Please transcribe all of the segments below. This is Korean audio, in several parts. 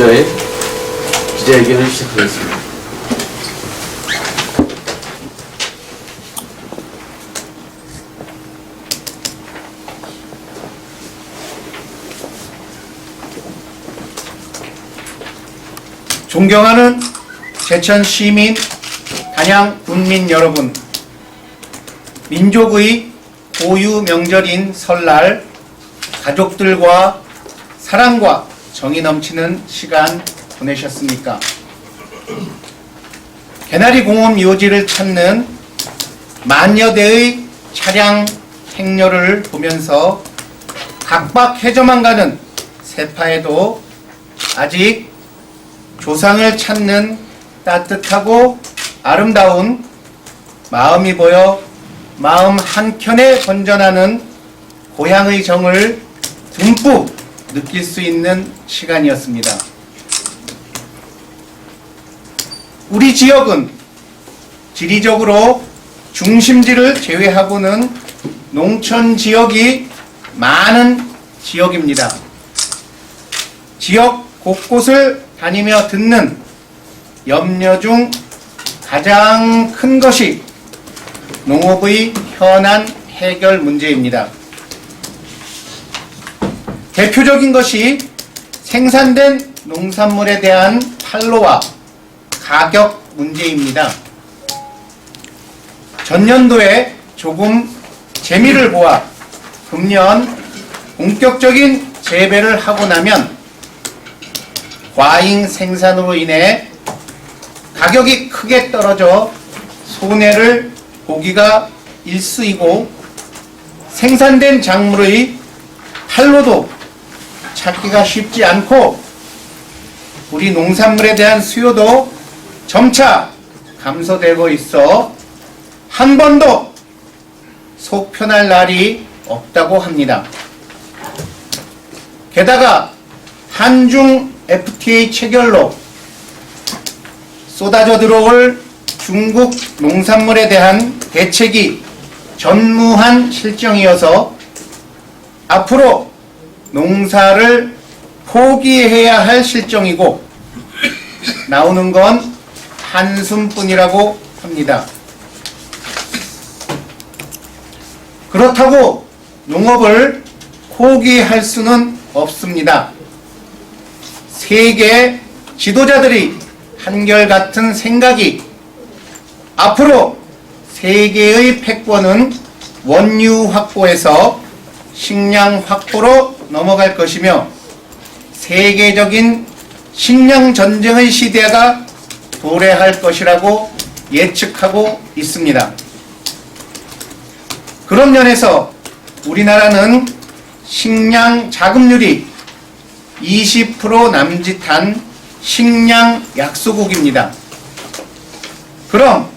기자회견을 시작하겠습니다. 존경하는 제천 시민, 단양 군민 여러분, 민족의 고유 명절인 설날, 가족들과 사랑과 정이 넘치는 시간 보내셨습니까? 개나리 공원 묘지를 찾는 만여 대의 차량 행렬을 보면서 각박해져만 가는 세파에도 아직 조상을 찾는 따뜻하고 아름다운 마음이 보여 마음 한켠에 번져나는 고향의 정을 듬뿍 느낄 수 있는 시간이었습니다. 우리 지역은 지리적으로 중심지를 제외하고는 농촌 지역이 많은 지역입니다. 지역 곳곳을 다니며 듣는 염려 중 가장 큰 것이 농업의 현안 해결 문제입니다. 대표적인 것이 생산된 농산물에 대한 판로와 가격 문제입니다. 전년도에 조금 재미를 보아 금년 본격적인 재배를 하고 나면 과잉 생산으로 인해 가격이 크게 떨어져 손해를 보기가 일쑤이고 생산된 작물의 판로도 찾기가 쉽지 않고 우리 농산물에 대한 수요도 점차 감소되고 있어 한 번도 속 편할 날이 없다고 합니다. 게다가 한중 FTA 체결로 쏟아져 들어올 중국 농산물에 대한 대책이 전무한 실정이어서 앞으로 농사를 포기해야 할 실정이고 나오는 건 한숨뿐이라고 합니다. 그렇다고 농업을 포기할 수는 없습니다. 세계 지도자들이 한결같은 생각이 앞으로 세계의 패권은 원유 확보에서 식량 확보로 넘어갈 것이며 세계적인 식량 전쟁의 시대가 도래할 것이라고 예측하고 있습니다. 그런 면에서 우리나라는 식량 자급률이 20% 남짓한 식량 약소국입니다. 그럼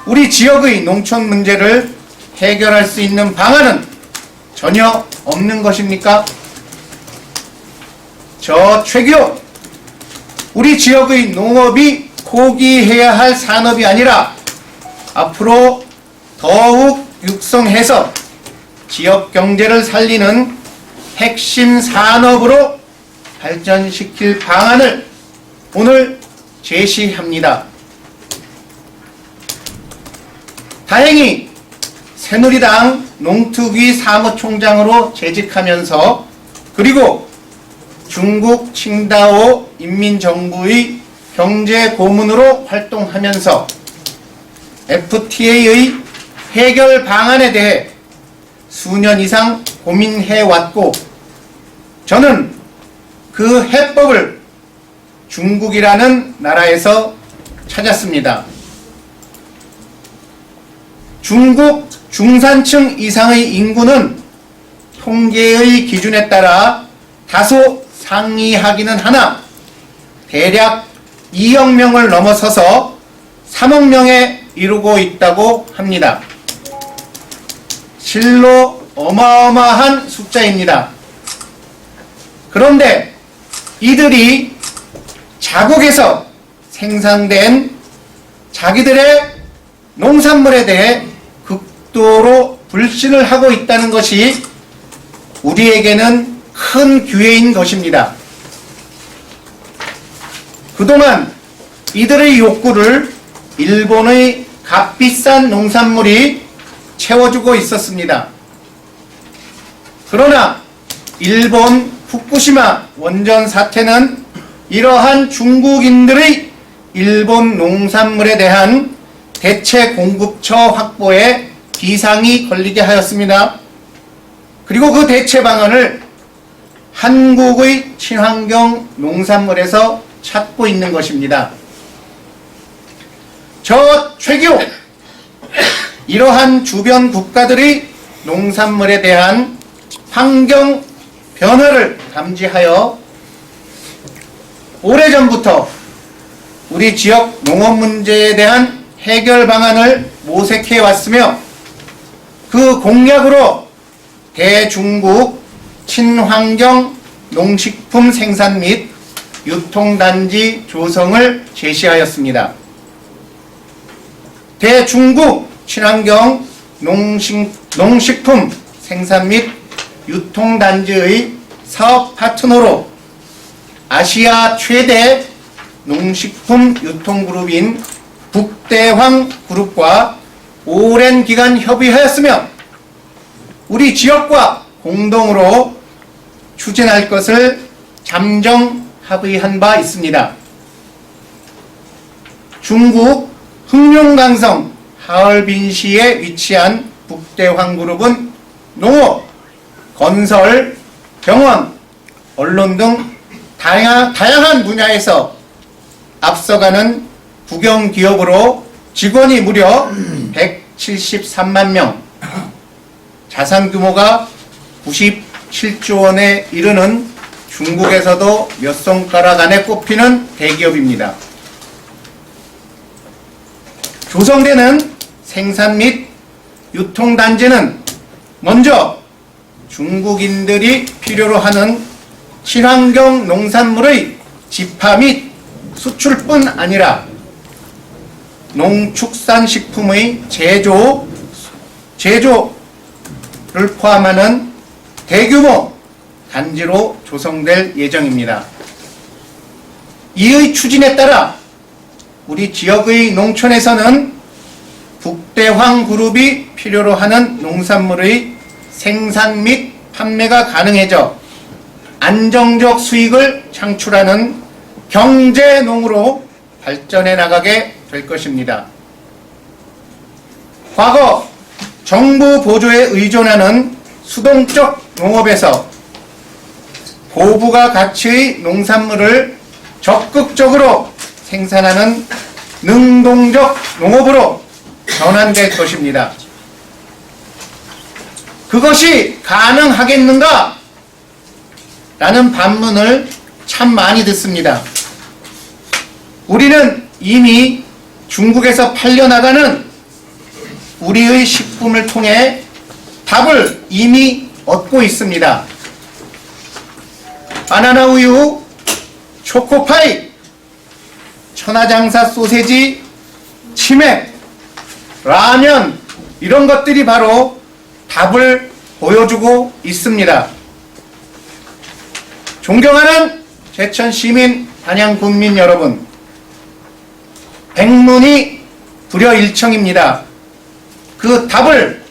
우리 지역의 농촌 문제를 해결할 수 있는 방안은 전혀 없는 것입니까? 저 최규호, 우리 지역의 농업이 포기해야 할 산업이 아니라 앞으로 더욱 육성해서 지역 경제를 살리는 핵심 산업으로 발전시킬 방안을 오늘 제시합니다. 다행히 새누리당 농특위 사무총장으로 재직하면서 그리고 중국 칭다오 인민정부의 경제고문으로 활동하면서 FTA의 해결 방안에 대해 수년 이상 고민해왔고 저는 그 해법을 중국이라는 나라에서 찾았습니다. 중국 중산층 이상의 인구는 통계의 기준에 따라 다소 상이하기는 하나 대략 2억 명을 넘어서서 3억 명에 이르고 있다고 합니다. 실로 어마어마한 숫자입니다. 그런데 이들이 자국에서 생산된 자기들의 농산물에 대해 극도로 불신을 하고 있다는 것이 우리에게는 큰 기회인 것입니다. 그동안 이들의 욕구를 일본의 값비싼 농산물이 채워주고 있었습니다. 그러나 일본 후쿠시마 원전 사태는 이러한 중국인들의 일본 농산물에 대한 대체 공급처 확보에 비상이 걸리게 하였습니다. 그리고 그 대체 방안을 한국의 친환경 농산물에서 찾고 있는 것입니다. 저 최규 이러한 주변 국가들의 농산물에 대한 환경 변화를 감지하여 오래전부터 우리 지역 농업 문제에 대한 해결 방안을 모색해 왔으며 그 공약으로 대중국 친환경 농식품 생산 및 유통단지 조성을 제시하였습니다. 대중국 친환경 농식품 생산 및 유통단지의 사업 파트너로 아시아 최대 농식품 유통그룹인 북대황그룹과 오랜 기간 협의하였으며 우리 지역과 공동으로 추진할 것을 잠정 합의한 바 있습니다. 중국 흑룡강성 하얼빈시에 위치한 북대황그룹은 농업, 건설, 병원, 언론 등 다양한 분야에서 앞서가는 국영기업으로 직원이 무려 173만 명, 자산 규모가 97조 원에 이르는 중국에서도 몇 손가락 안에 꼽히는 대기업입니다. 조성되는 생산 및 유통단지는 먼저 중국인들이 필요로 하는 친환경 농산물의 집화 및 수출뿐 아니라 농축산식품의 제조를 포함하는 대규모 단지로 조성될 예정입니다. 이의 추진에 따라 우리 지역의 농촌에서는 북대황그룹이 필요로 하는 농산물의 생산 및 판매가 가능해져 안정적 수익을 창출하는 경제농으로 발전해 나가게 될 것입니다. 과거 정부 보조에 의존하는 수동적 농업에서 고부가 가치의 농산물을 적극적으로 생산하는 능동적 농업으로 전환될 것입니다. 그것이 가능하겠는가? 라는 반문을 참 많이 듣습니다. 우리는 이미 중국에서 팔려나가는 우리의 식품을 통해 답을 이미 얻고 있습니다. 바나나 우유, 초코파이, 천하장사 소세지, 치맥, 라면 이런 것들이 바로 답을 보여주고 있습니다. 존경하는 제천 시민, 단양 군민 여러분, 백문이 불여일청입니다. 그 답을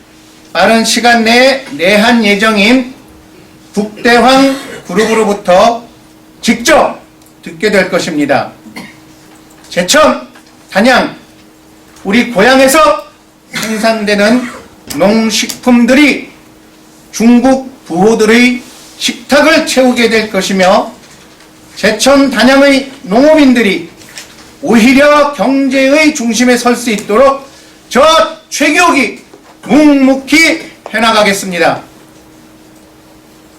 빠른 시간 내에 내한 예정인 북대황 그룹으로부터 직접 듣게 될 것입니다. 제천, 단양, 우리 고향에서 생산되는 농식품들이 중국 부호들의 식탁을 채우게 될 것이며 제천, 단양의 농업인들이 오히려 경제의 중심에 설 수 있도록 저 최기옥이 묵묵히 해나가겠습니다.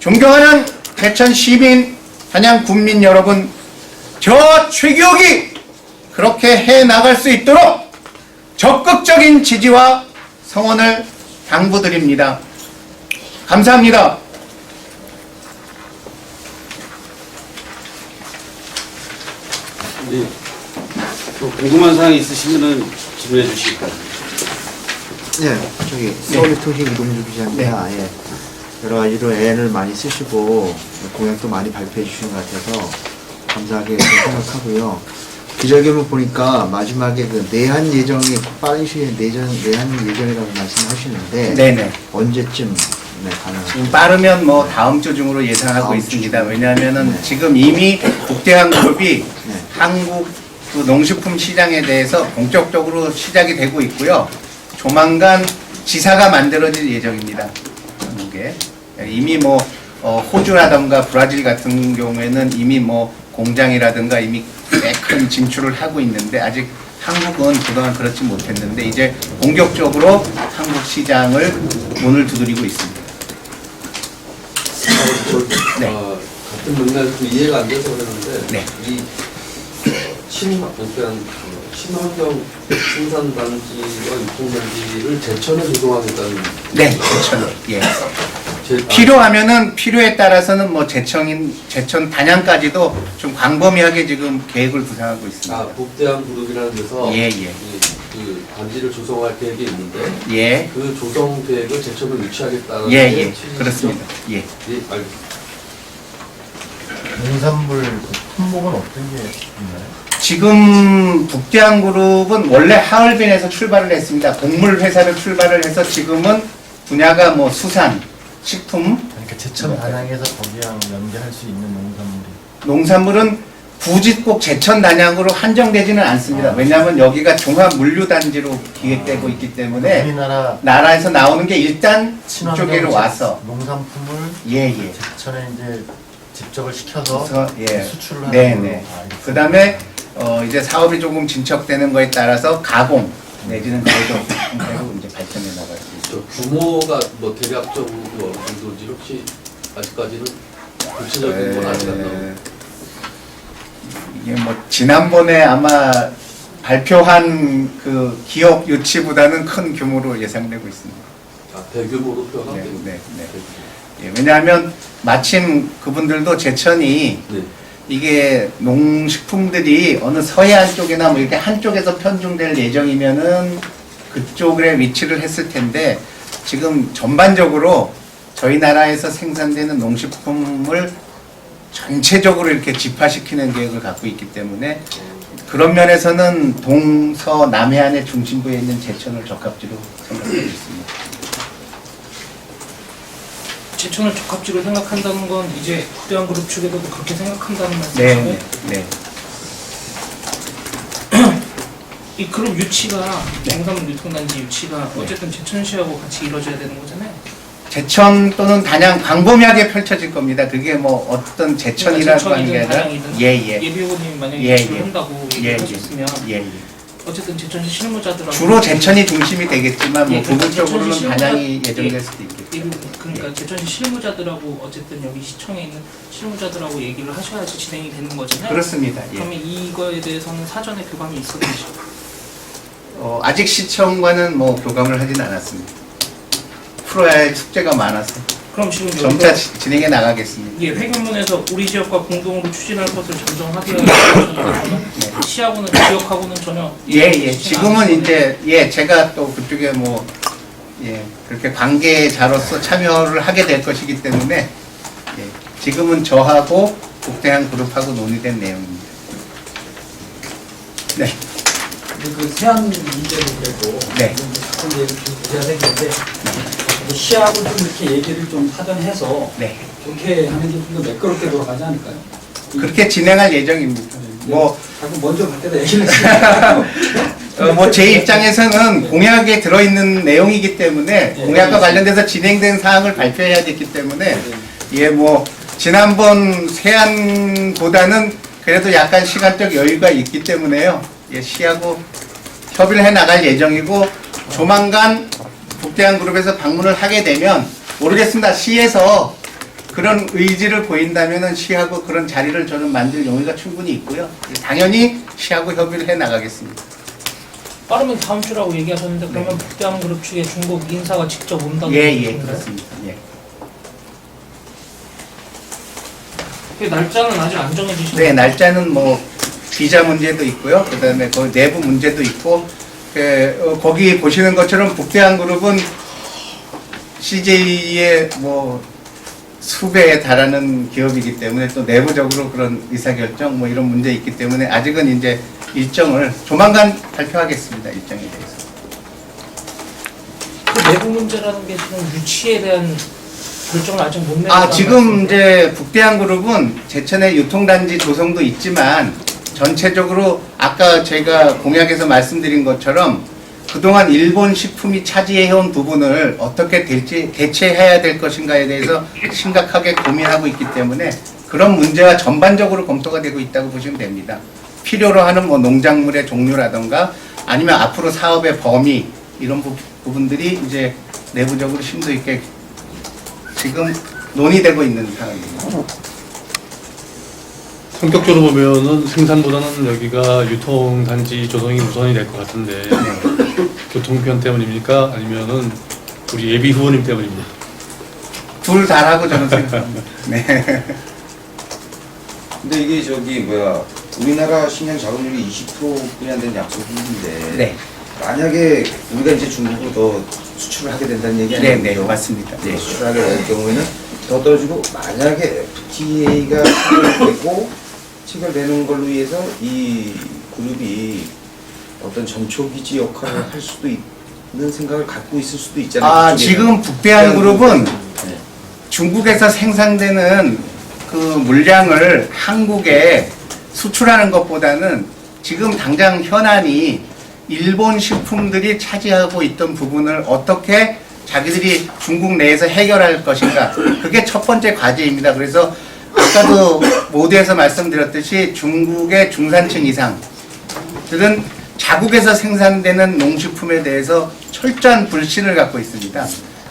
존경하는 제천 시민, 단양 군민 여러분, 저 최기옥이 그렇게 해나갈 수 있도록 적극적인 지지와 성원을 당부드립니다. 감사합니다. 네. 또 궁금한 사항이 있으시면은 질문해 주시기 바랍니다. 네, 저기 서울토식 이동주 기자입니다. 예. 여러 가지로 애를 많이 쓰시고 공약도 많이 발표해 주시는 것 같아서 감사하게 생각하고요. 기자회견을 보니까 마지막에 그 내한 예정이 빠른 시기에 내한 예정이라고 말씀하시는데 네네. 언제쯤 가능할까요? 지금 빠르면 뭐 다음 주 중으로 예상하고 다음 있습니다. 주. 왜냐하면은 네. 지금 이미 북대한그룹이 네. 한국 그 농식품 시장에 대해서 본격적으로 시작이 되고 있고요. 조만간 지사가 만들어질 예정입니다. 한국에 이미 뭐 호주라든가 브라질 같은 경우에는 이미 뭐 공장이라든가 이미 꽤 큰 진출을 하고 있는데 아직 한국은 그동안 그렇지 못했는데 이제 본격적으로 한국 시장을 문을 두드리고 있습니다. 네. 같은 맥락에서 이해가 안 돼서 그러는데 네. 이 그러니까 친환경 생산단지와 유통단지를 제천에 조성하겠다는 네, 제천. 예. 제- 필요하면은 필요에 따라서는 뭐 제천 단양까지도 좀 광범위하게 지금 계획을 구상하고 있습니다. 북대한 그룹이라는 데서 예, 예. 그 단지를 조성할 계획이 있는데 예, 그 조성 계획을 제천으로 유치하겠다는 예, 게 예, 취지죠? 그렇습니다. 예. 예, 알겠습니다. 농산물 품목은 어떤 게 있나요? 지금 북대한그룹은 원래 하얼빈에서 출발을 했습니다. 곡물 회사를 출발을 해서 지금은 분야가 뭐 수산, 식품, 그러니까 제천 단양에서 거기랑 연계할 수 있는 농산물이 농산물은 굳이 꼭 제천 단양으로 한정되지는 않습니다. 왜냐하면 여기가 종합 물류단지로 기획되고 있기 때문에 우리나라 나라에서 나오는 게 일단 친환경 이쪽으로 와서 농산품을 예, 예. 제천에 이제 집적을 시켜서 그래서, 예. 수출을 하는 네, 걸로 네. 알겠습니다. 그 다음에 이제 사업이 조금 진척되는 거에 따라서 가공 내지는 가격 형태로 이제 발전해 나갈 수 있죠. 저 규모가 뭐 대략적으로 어느 정도인지 혹시 아직까지는 구체적인 건 아직 안 나오고 이게 뭐 지난번에 아마 발표한 그 기업 유치보다는 큰 규모로 예상되고 있습니다. 대규모로 네, 표현하겠네요. 네, 네. 예, 왜냐하면 마침 그분들도 제천이 네. 이게 농식품들이 어느 서해안 쪽이나 뭐 이렇게 한쪽에서 편중될 예정이면은 그쪽에 위치를 했을 텐데 지금 전반적으로 저희 나라에서 생산되는 농식품을 전체적으로 이렇게 집화시키는 계획을 갖고 있기 때문에 그런 면에서는 동서남해안의 중심부에 있는 제천을 적합지로 생각하고 있습니다. 제천을 적합지로 생각한다는 건 이제 북대한그룹 측에서도 그렇게 생각한다는 네, 말씀이시고요. 네, 네. 이 그룹 유치가 네. 농산물 유통단지 유치가 어쨌든 제천시하고 같이 이루어져야 되는 거잖아요. 제천 또는 단양 광범위하게 펼쳐질 겁니다. 그게 뭐 어떤 제천이라고 하는 게 아니라 예예 예비후보님이 만약에 예, 유치를 예. 한다고 예, 얘기를 예. 하셨으면 예. 어쨌든 제천시 실무자들하고 주로 제천이 중심이 되겠지만 뭐 예, 그러니까 부분적으로는 제천시 단양이 실무자- 예정될 수도 있겠죠. 그러니까 제천시 실무자들하고 어쨌든 여기 시청에 있는 실무자들하고 얘기를 하셔야지 진행이 되는 거잖아요. 그렇습니다. 예. 그러면 이거에 대해서는 사전에 교감이 있었는지 아직 시청과는 뭐 교감을 하진 않았습니다. 풀어야 할 숙제가 많아서 그럼 지금 점차 여기서 진행해 나가겠습니다. 예, 회견문에서 우리 지역과 공동으로 추진할 것을 잠정하게 시하고는 지역하고는 전혀 예예. 지금은 이제 제가 또 그쪽에 뭐 그렇게 관계자로서 참여를 하게 될 것이기 때문에 지금은 저하고 북대한 그룹하고 논의된 내용입니다. 네. 그 세안 문제도 그랬고 네. 자꾸 얘기를 좀 해야 되는데 시하고 좀 이렇게 얘기를 좀 사전해서 네. 좋게 하는 게 좀 더 매끄럽게 돌아가지 않을까요? 그렇게 진행할 예정입니다. 뭐 자꾸 먼저 밖에다 얘기를 하시니까 뭐 제 입장에서는 공약에 들어있는 내용이기 때문에 예, 공약과 알겠습니다. 관련돼서 진행된 사항을 발표해야 되기 때문에 뭐 지난번 세안보다는 그래도 약간 시간적 여유가 있기 때문에요. 시하고 협의를 해 나갈 예정이고 조만간 북대한그룹에서 방문을 하게 되면 모르겠습니다. 시에서 그런 의지를 보인다면은 시하고 그런 자리를 저는 만들 용의가 충분히 있고요. 당연히 시하고 협의를 해 나가겠습니다. 빠르면 다음 주라고 얘기하셨는데 그러면 북대한그룹 측의 중국 인사가 직접 온다고 예, 얘기하셨나요? 그렇습니다. 예. 그 날짜는 아직 안 정해지신 네, 날짜는 뭐 비자 문제도 있고요. 그다음에 그 내부 문제도 있고 거기 보시는 것처럼 북대한그룹은 CJ의 뭐 수배에 달하는 기업이기 때문에 또 내부적으로 그런 의사결정 뭐 이런 문제 있기 때문에 아직은 이제 일정을 조만간 발표하겠습니다. 일정에 대해서. 그 내부 문제라는 게 지금 유치에 대한 결정을 아직 못 내고. 지금 이제 북대한그룹은 제천의 유통단지 조성도 있지만 전체적으로 아까 제가 공약에서 말씀드린 것처럼 그동안 일본 식품이 차지해온 부분을 어떻게 대체해야 될 것인가에 대해서 심각하게 고민하고 있기 때문에 그런 문제와 전반적으로 검토가 되고 있다고 보시면 됩니다. 필요로 하는 뭐 농작물의 종류라던가 아니면 앞으로 사업의 범위 이런 부분들이 이제 내부적으로 심도 있게 지금 논의되고 있는 상황입니다. 성격적으로 보면은 생산보다는 여기가 유통단지 조성이 우선이 될 것 같은데 교통편 때문입니까? 아니면은 우리 예비 후보님 때문입니까? 둘 다라고 저는 생각합니다. 네. 근데 이게 우리나라 식량 자급률이 20%뿐이 안 되는 약소국인데 네. 만약에 우리가 이제 중국으로 더 수출을 하게 된다는 얘기 네, 아니에요? 네, 맞습니다. 네, 수출하게 될 경우에는 더 떨어지고 만약에 FTA가 체결되는 걸로 인해서 이 그룹이 어떤 전초기지 역할을 할 수도 있는 생각을 갖고 있을 수도 있잖아요. 지금 북대한그룹은 네. 중국에서 생산되는 그 물량을 한국에 수출하는 것보다는 지금 당장 현안이 일본 식품들이 차지하고 있던 부분을 어떻게 자기들이 중국 내에서 해결할 것인가, 그게 첫 번째 과제입니다. 그래서 아까도 모두에서 말씀드렸듯이 중국의 중산층 이상들은 자국에서 생산되는 농식품에 대해서 철저한 불신을 갖고 있습니다.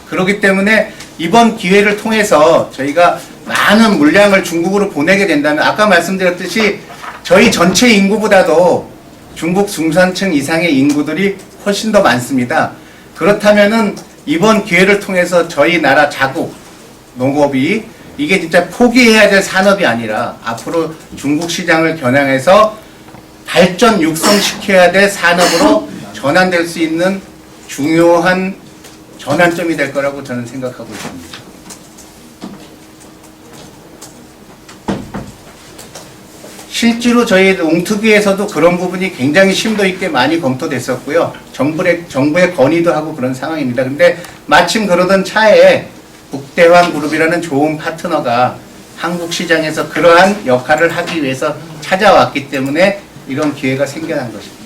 그렇기 때문에 이번 기회를 통해서 저희가 많은 물량을 중국으로 보내게 된다면 아까 말씀드렸듯이 저희 전체 인구보다도 중국 중산층 이상의 인구들이 훨씬 더 많습니다. 그렇다면은 이번 기회를 통해서 저희 나라 자국 농업이 이게 진짜 포기해야 될 산업이 아니라 앞으로 중국 시장을 겨냥해서 발전 육성시켜야 될 산업으로 전환될 수 있는 중요한 전환점이 될 거라고 저는 생각하고 있습니다. 실제로 저희 농특위에서도 그런 부분이 굉장히 심도 있게 많이 검토됐었고요. 정부의 건의도 하고 그런 상황입니다. 근데 마침 그러던 차에 북대환그룹이라는 좋은 파트너가 한국 시장에서 그러한 역할을 하기 위해서 찾아왔기 때문에 이런 기회가 생겨난 것입니다.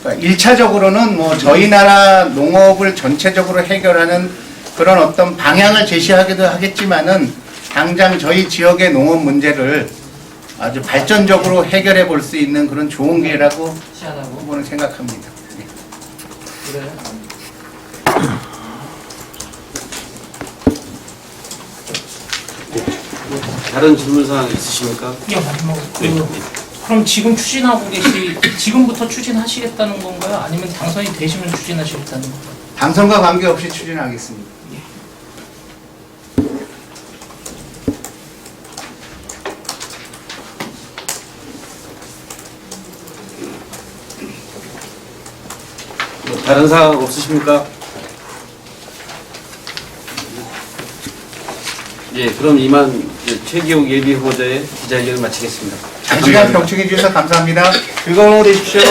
그러니까 1차적으로는 뭐 저희 나라 농업을 전체적으로 해결하는 그런 어떤 방향을 제시하기도 하겠지만은 당장 저희 지역의 농업 문제를 아주 발전적으로 해결해 볼 수 있는 그런 좋은 기회라고 저는 생각합니다. 네. 그래. 다른 질문사항 있으십니까? 예, 마지막으로 그럼 지금 지금부터 추진하시겠다는 건가요? 아니면 당선이 되시면 추진하시겠다는 건가요? 당선과 관계없이 추진하겠습니다. 다른 사항 없으십니까? 예, 그럼 이만 최기욱 예비 후보자의 기자회견을 마치겠습니다. 장시간 경청해 주셔서 감사합니다. 즐거운 오후 되십시오.